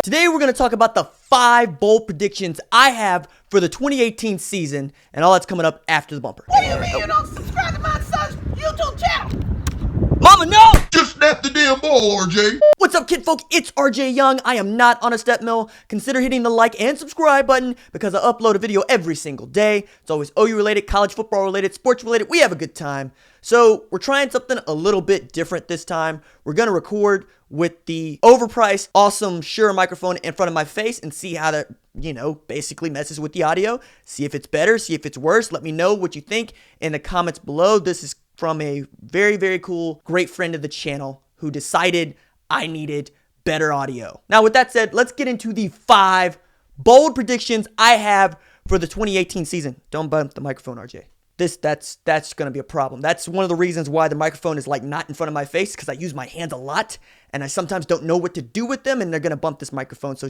Today we're going to talk about the 5 bold predictions I have for the 2018 season, and all that's coming up after the bumper. What do you mean you don't subscribe to my son's YouTube channel? Mama, no! Just snap the damn ball, RJ. What's up, kid folk? It's RJ Young. I am not on a step mill. Consider hitting the like and subscribe button because I upload a video every single day. It's always OU related, college football related, sports related. We have a good time. So we're trying something a little bit different this time. We're going to record with the overpriced, awesome Shure microphone in front of my face and see how that, basically messes with the audio. See if it's better, see if it's worse. Let me know what you think in the comments below. This is from a very, very cool, great friend of the channel who decided I needed better audio. Now, with that said, let's get into the 5 bold predictions I have for the 2018 season. Don't bump the microphone, RJ. That's going to be a problem. That's one of the reasons why the microphone is like not in front of my face, because I use my hands a lot and I sometimes don't know what to do with them, and they're going to bump this microphone. So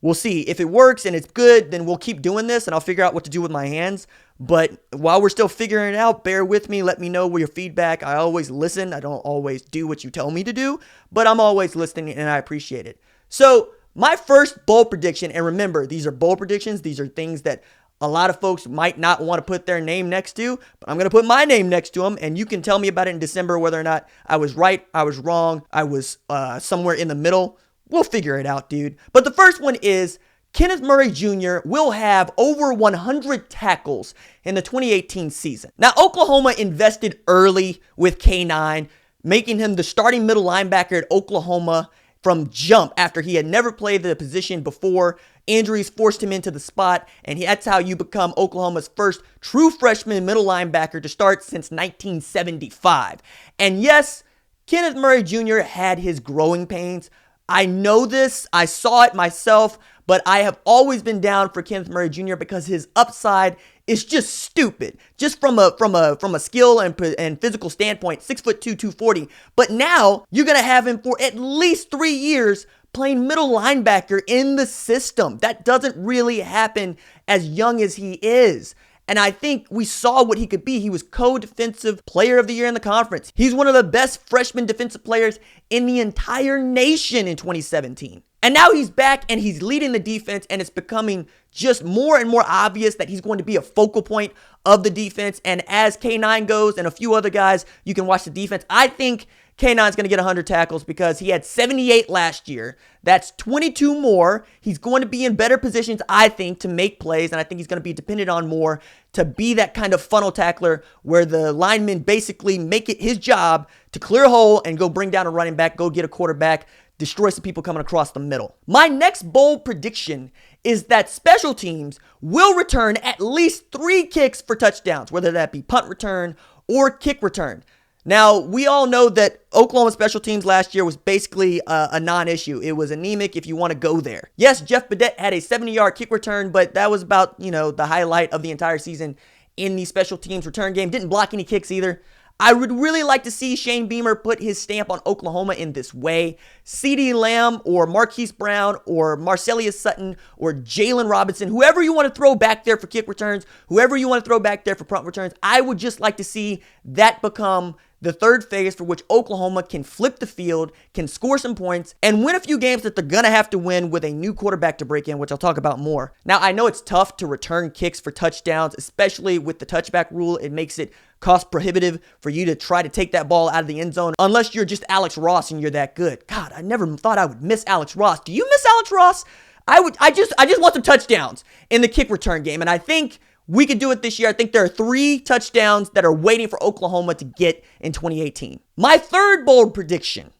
we'll see. If it works and it's good, then we'll keep doing this and I'll figure out what to do with my hands. But while we're still figuring it out, bear with me. Let me know your feedback. I always listen. I don't always do what you tell me to do, but I'm always listening and I appreciate it. So my first bold prediction, and remember, these are bold predictions. These are things that a lot of folks might not want to put their name next to, but I'm going to put my name next to them, and you can tell me about it in December whether or not I was right, I was wrong, I was somewhere in the middle. We'll figure it out, dude. But the first one is Kenneth Murray Jr. will have over 100 tackles in the 2018 season. Now, Oklahoma invested early with K9, making him the starting middle linebacker at Oklahoma from jump after he had never played the position before. Injuries forced him into the spot, and that's how you become Oklahoma's first true freshman middle linebacker to start since 1975. And yes, Kenneth Murray Jr. had his growing pains. I know this. I saw it myself, but I have always been down for Kenneth Murray Jr. because his upside is just stupid. Just from a skill and physical standpoint, 6'2", 240. But now you're gonna have him for at least 3 years playing middle linebacker in the system. That doesn't really happen as young as he is. And I think we saw what he could be. He was co-defensive player of the year in the conference. He's one of the best freshman defensive players in the entire nation in 2017. And now he's back and he's leading the defense, and it's becoming just more and more obvious that he's going to be a focal point of the defense. And as K9 goes and a few other guys, you can watch the defense. I think K9 is going to get 100 tackles because he had 78 last year. That's 22 more. He's going to be in better positions, I think, to make plays, and I think he's going to be depended on more to be that kind of funnel tackler where the linemen basically make it his job to clear a hole and go bring down a running back, go get a quarterback, destroy some people coming across the middle. My next bold prediction is that special teams will return at least 3 kicks for touchdowns, whether that be punt return or kick return. Now, we all know that Oklahoma special teams last year was basically a non-issue. It was anemic if you want to go there. Yes, Jeff Badette had a 70-yard kick return, but that was about, the highlight of the entire season in the special teams return game. Didn't block any kicks either. I would really like to see Shane Beamer put his stamp on Oklahoma in this way. CeeDee Lamb or Marquise Brown or Marcelius Sutton or Jalen Robinson, whoever you want to throw back there for kick returns, whoever you want to throw back there for punt returns, I would just like to see that become the third phase for which Oklahoma can flip the field, can score some points, and win a few games that they're going to have to win with a new quarterback to break in, which I'll talk about more. Now, I know it's tough to return kicks for touchdowns, especially with the touchback rule. It makes it cost prohibitive for you to try to take that ball out of the end zone unless you're just Alex Ross and you're that good. God, I never thought I would miss Alex Ross. Do you miss Alex Ross? I just want some touchdowns in the kick return game, and I think we could do it this year. I think there are 3 touchdowns that are waiting for Oklahoma to get in 2018. My third bold prediction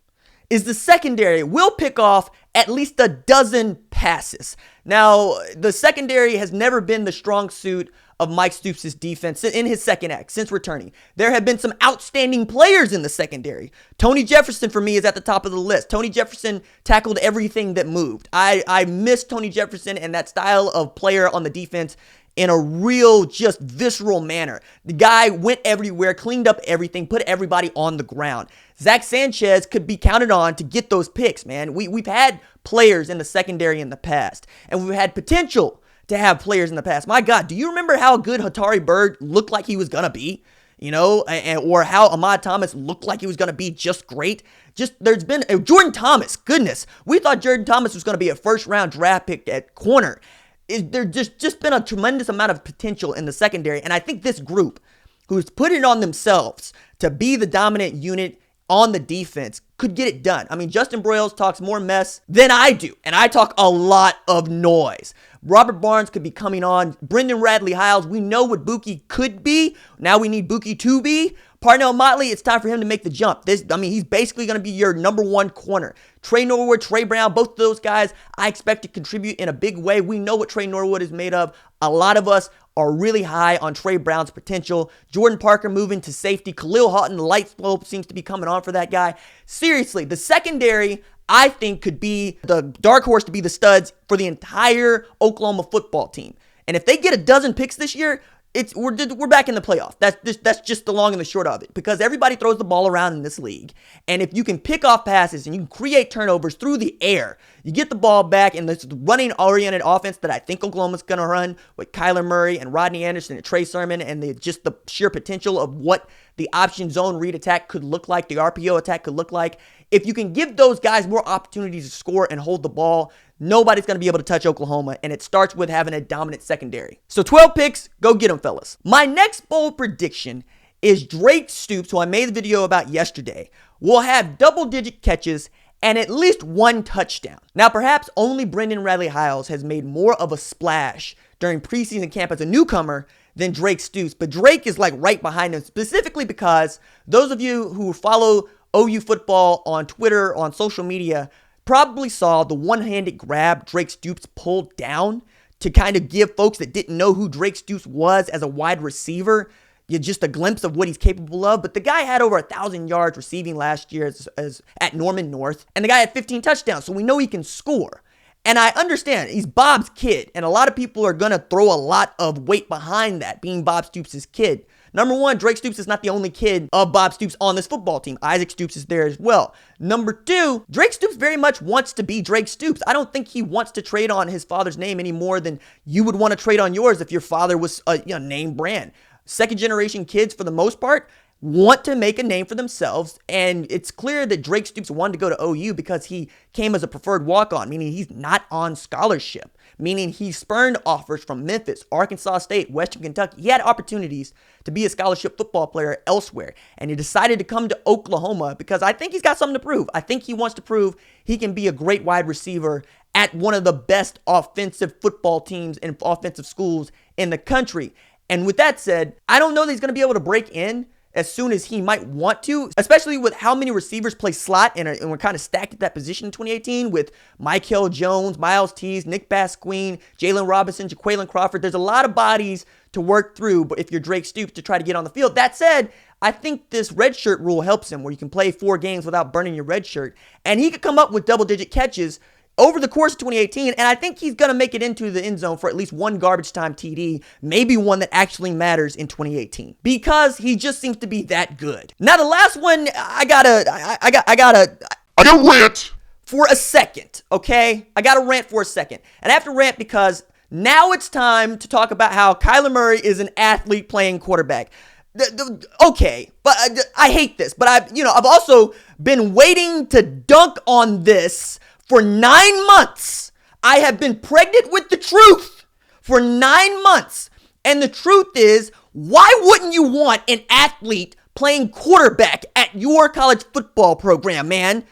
is the secondary will pick off at least a dozen passes. Now, the secondary has never been the strong suit of Mike Stoops' defense in his second act since returning. There have been some outstanding players in the secondary. Tony Jefferson, for me, is at the top of the list. Tony Jefferson tackled everything that moved. I miss Tony Jefferson and that style of player on the defense in a real, just visceral manner. The guy went everywhere, cleaned up everything, put everybody on the ground. Zach Sanchez could be counted on to get those picks, man. We've had players in the secondary in the past, and we've had potential to have players in the past. My God, do you remember how good Hatari Bird looked like he was going to be? or how Ahmad Thomas looked like he was going to be just great. There's been Jordan Thomas. Goodness, we thought Jordan Thomas was going to be a first-round draft pick at corner. There's just been a tremendous amount of potential in the secondary, and I think this group, who's put it on themselves to be the dominant unit on the defense, could get it done. I mean, Justin Broyles talks more mess than I do, and I talk a lot of noise. Robert Barnes could be coming on. Brendan Radley-Hiles, we know what Buki could be. Now we need Buki to be. Parnell Motley, it's time for him to make the jump. He's basically going to be your number one corner. Trey Norwood, Trey Brown, both of those guys, I expect to contribute in a big way. We know what Trey Norwood is made of. A lot of us are really high on Trey Brown's potential. Jordan Parker moving to safety. Khalil Houghton, the light slope seems to be coming on for that guy. Seriously, the secondary, I think, could be the dark horse to be the studs for the entire Oklahoma football team. And if they get a dozen picks this year, we're back in the playoff. That's just the long and the short of it, because everybody throws the ball around in this league. And if you can pick off passes and you can create turnovers through the air, you get the ball back in this running-oriented offense that I think Oklahoma's going to run with Kyler Murray and Rodney Anderson and Trey Sermon, and just the sheer potential of what the option zone read attack could look like, the RPO attack could look like. If you can give those guys more opportunities to score and hold the ball, nobody's going to be able to touch Oklahoma, and it starts with having a dominant secondary. So 12 picks, go get them, fellas. My next bold prediction is Drake Stoops, who I made the video about yesterday, will have double-digit catches and at least one touchdown. Now, perhaps only Brendan Radley-Hiles has made more of a splash during preseason camp as a newcomer than Drake Stoops, but Drake is like right behind him, specifically because those of you who follow OU football on Twitter, on social media, probably saw the one-handed grab Drake Stoops pulled down to kind of give folks that didn't know who Drake Stoops was as a wide receiver just a glimpse of what he's capable of. But the guy had over 1,000 yards receiving last year as at Norman North, and the guy had 15 touchdowns, so we know he can score. And I understand he's Bob's kid, and a lot of people are going to throw a lot of weight behind that, being Bob Stoops' kid. Number one, Drake Stoops is not the only kid of Bob Stoops on this football team. Isaac Stoops is there as well. Number two, Drake Stoops very much wants to be Drake Stoops. I don't think he wants to trade on his father's name any more than you would want to trade on yours if your father was a name brand. Second generation kids, for the most part, want to make a name for themselves, and it's clear that Drake Stoops wanted to go to OU because he came as a preferred walk-on, meaning he's not on scholarship, meaning he spurned offers from Memphis, Arkansas State, Western Kentucky. He had opportunities to be a scholarship football player elsewhere, and he decided to come to Oklahoma because I think he's got something to prove. I think he wants to prove he can be a great wide receiver at one of the best offensive football teams and offensive schools in the country. And with that said, I don't know that he's going to be able to break in as soon as he might want to, especially with how many receivers play slot, and we're kind of stacked at that position in 2018 with Michael Jones, Miles Tees, Nick Basquine, Jalen Robinson, Jaquaylin Crawford. There's a lot of bodies to work through, but if you're Drake Stoops, to try to get on the field. That said, I think this redshirt rule helps him, where you can play 4 games without burning your redshirt, and he could come up with double-digit catches over the course of 2018, and I think he's going to make it into the end zone for at least one garbage time TD, maybe one that actually matters in 2018, because he just seems to be that good. Now, the last one, I gotta rant for a second, okay? I gotta rant for a second, and I have to rant because now it's time to talk about how Kyler Murray is an athlete playing quarterback. Okay, but I hate this, but I've also been waiting to dunk on this for 9 months. I have been pregnant with the truth for 9 months. And the truth is, why wouldn't you want an athlete playing quarterback at your college football program, man?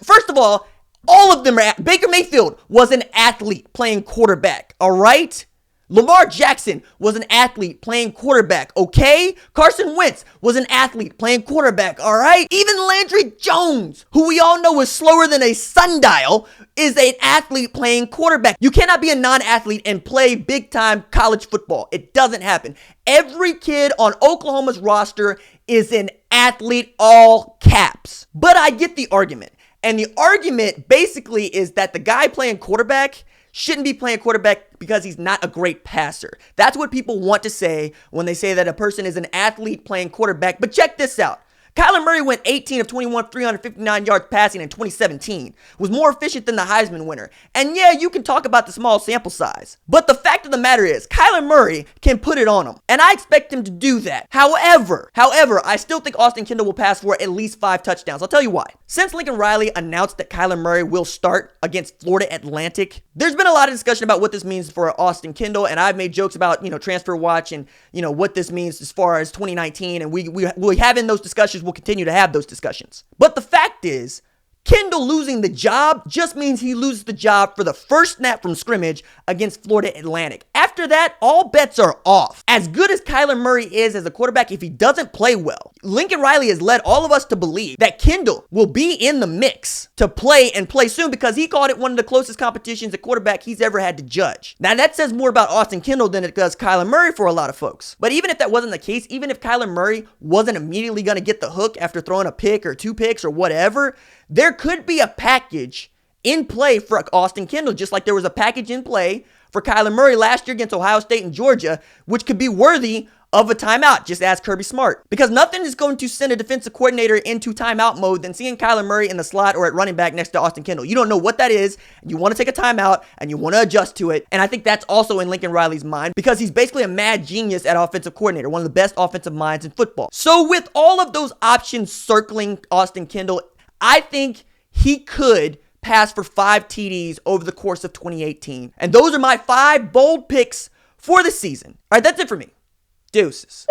First of all of them are. Baker Mayfield was an athlete playing quarterback, all right? Lamar Jackson was an athlete playing quarterback, okay? Carson Wentz was an athlete playing quarterback, all right? Even Landry Jones, who we all know is slower than a sundial, is an athlete playing quarterback. You cannot be a non-athlete and play big-time college football. It doesn't happen. Every kid on Oklahoma's roster is an athlete, all caps. But I get the argument. And the argument basically is that the guy playing quarterback shouldn't be playing quarterback because he's not a great passer. That's what people want to say when they say that a person is an athlete playing quarterback. But check this out. Kyler Murray went 18 of 21, 359 yards passing in 2017, was more efficient than the Heisman winner. And yeah, you can talk about the small sample size, but the fact of the matter is, Kyler Murray can put it on him, and I expect him to do that. However, I still think Austin Kendall will pass for at least 5 touchdowns. I'll tell you why. Since Lincoln Riley announced that Kyler Murray will start against Florida Atlantic, there's been a lot of discussion about what this means for Austin Kendall, and I've made jokes about, Transfer Watch and, what this means as far as 2019, and we have in those discussions, we'll continue to have those discussions. But the fact is, Kendall losing the job just means he loses the job for the first snap from scrimmage against Florida Atlantic. After that, all bets are off. As good as Kyler Murray is as a quarterback, if he doesn't play well, Lincoln Riley has led all of us to believe that Kendall will be in the mix to play and play soon because he called it one of the closest competitions at quarterback he's ever had to judge. Now, that says more about Austin Kendall than it does Kyler Murray for a lot of folks. But even if that wasn't the case, even if Kyler Murray wasn't immediately going to get the hook after throwing a pick or 2 picks or whatever, there could be a package in play for Austin Kendall, just like there was a package in play for Kyler Murray last year against Ohio State and Georgia, which could be worthy of a timeout. Just ask Kirby Smart. Because nothing is going to send a defensive coordinator into timeout mode than seeing Kyler Murray in the slot or at running back next to Austin Kendall. You don't know what that is. You want to take a timeout and you want to adjust to it. And I think that's also in Lincoln Riley's mind because he's basically a mad genius at offensive coordinator, one of the best offensive minds in football. So with all of those options circling Austin Kendall, I think he could pass for 5 TDs over the course of 2018. And those are my 5 bold picks for the season. All right, that's it for me. Deuces.